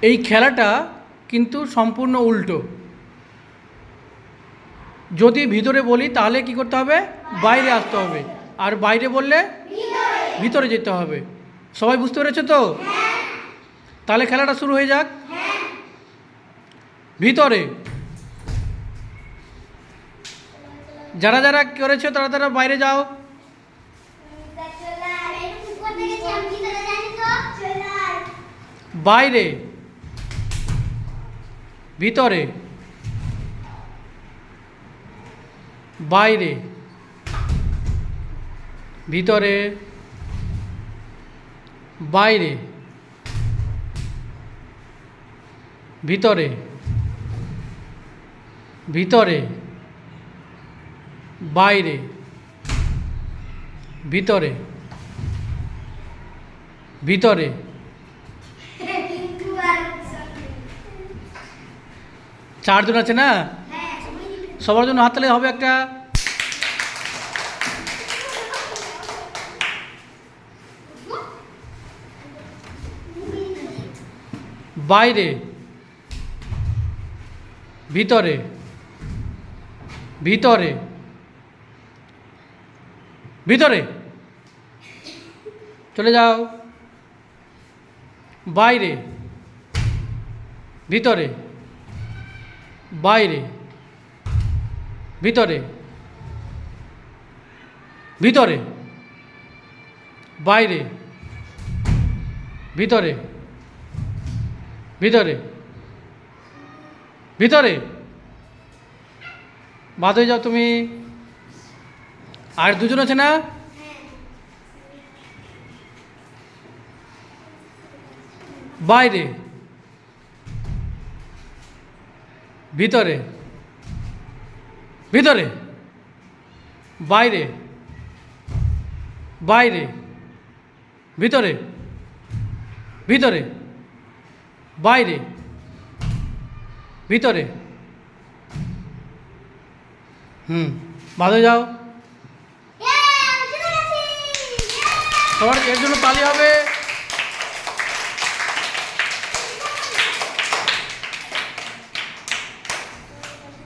এই খেলাটা কিন্তু সম্পূর্ণ উল্টো। যদি ভিতরে বলি তাহলে কি করতে হবে? বাইরে আসতে হবে। আর বাইরে বললে ভিতরে যেতে হবে। সবাই বুঝতে পেরেছো তো? তাহলে খেলাটা শুরু হয়ে যাক। ভিতরে যারা যারা করেছো তারা তারা বাইরে যাও। বাইরে, ভিতরে, বাইরে, ভিতরে, বাইরে, ভিতরে, ভিতরে, বাইরে, ভিতরে, ভিতরে। চারজন আছে না? সবার জন্য হাততালি হবে একটা। বাইরে, ভিতরে, ভিতরে, ভিতরে, চলে যাও। বাইরে, ভিতরে, বাইরে, ভিতরে, ভিতরে, বাইরে, ভিতরে, ভিতরে, ভিতরে। বাদ হয়ে যাও তুমি। আর দুজন আছে না? বাইরে, ভিতরে, ভিতরে, বাইরে, বাইরে, ভিতরে, ভিতরে, বাইরে, ভিতরে। বাদ হয়ে যাও। সবার এর জন্য তালি হবে।